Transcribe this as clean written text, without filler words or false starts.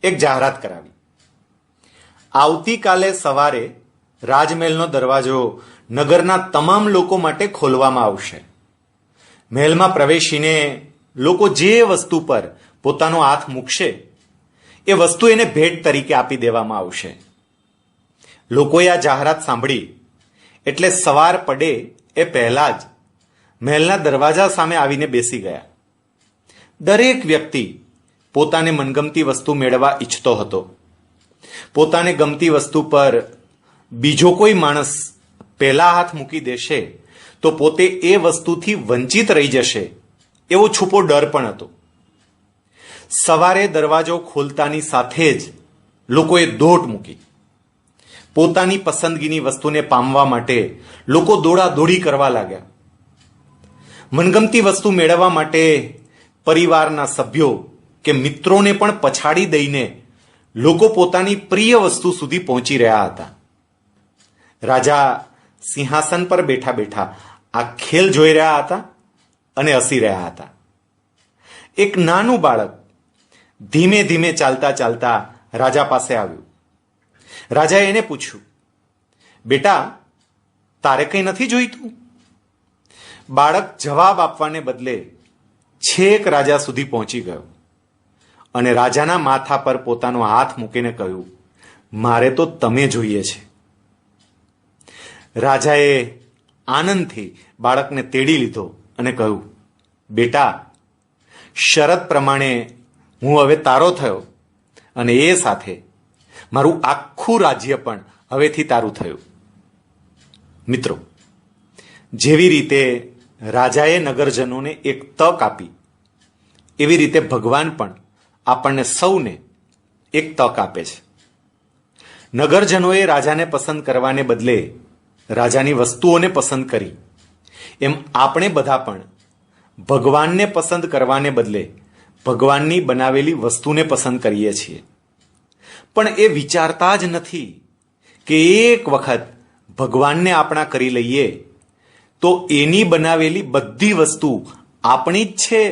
એક જાહેરાત કરાવી. આવતીકાલે સવારે રાજમહેલનો દરવાજો નગરના તમામ લોકો માટે ખોલવામાં આવશે. મહેલમાં પ્રવેશીને લોકો જે વસ્તુ પર પોતાનો હાથ મૂકશે એ વસ્તુ એને ભેટ તરીકે આપી દેવામાં આવશે. લોકોએ આ જાહેરાત સાંભળી એટલે સવાર પડે એ પહેલા જ મહેલના દરવાજા સામે આવીને બેસી ગયા. દરેક વ્યક્તિ પોતાને મનગમતી વસ્તુ મેળવવા ઈચ્છતો હતો. પોતાને ગમતી વસ્તુ પર બીજો કોઈ માણસ પહેલા હાથ મૂકી દેશે તો પોતે એ વસ્તુથી વંચિત રહી જશે એવો છૂપો ડર પણ હતો. સવારે દરવાજો ખોલતાની સાથે જ લોકોએ દોટ મૂકી. પોતાની પસંદગીની વસ્તુને પામવા માટે લોકો દોડાદોડી કરવા લાગ્યા. મનગમતી વસ્તુ મેળવવા માટે પરિવારના સભ્યો કે મિત્રોને પણ પછાડી દઈને લોકો પોતાની પ્રિય વસ્તુ સુધી પહોંચી રહ્યા હતા. રાજા સિંહાસન પર બેઠા બેઠા આ ખેલ જોઈ રહ્યા હતા અને હસી રહ્યા હતા. એક નાનું બાળક ધીમે ધીમે ચાલતા ચાલતા રાજા પાસે આવ્યું. રાજાએ એને પૂછ્યું, બેટા, તારે કંઈ નથી જોઈતું? બાળક જવાબ આપવાને બદલે છેક રાજા સુધી પહોંચી ગયો અને રાજાના માથા પર પોતાનો હાથ મૂકીને કહ્યું, મારે તો તમે જોઈએ છે. રાજાએ આનંદથી બાળકને તેડી લીધો અને કહ્યું, બેટા, શરત પ્રમાણે હું હવે તારો થયો અને એ સાથે મારું આખું રાજ્ય પણ હવેથી તારું થયું. મિત્રો, જેવી રીતે રાજાએ નગરજનોને એક તક આપી એવી રીતે ભગવાન પણ આપણને સૌને એક તક આપે છે. નગરજનોએ રાજાને પસંદ કરવાને બદલે રાજાની વસ્તુઓને પસંદ કરી, એમ આપણે બધા પણ ભગવાનને પસંદ કરવાને બદલે ભગવાનની બનાવેલી વસ્તુને પસંદ કરીએ છીએ. પણ એ વિચારતા જ નથી કે એક વખત ભગવાનને આપણા કરી લઈએ તો એની બનાવેલી બધી વસ્તુ આપણી જ છે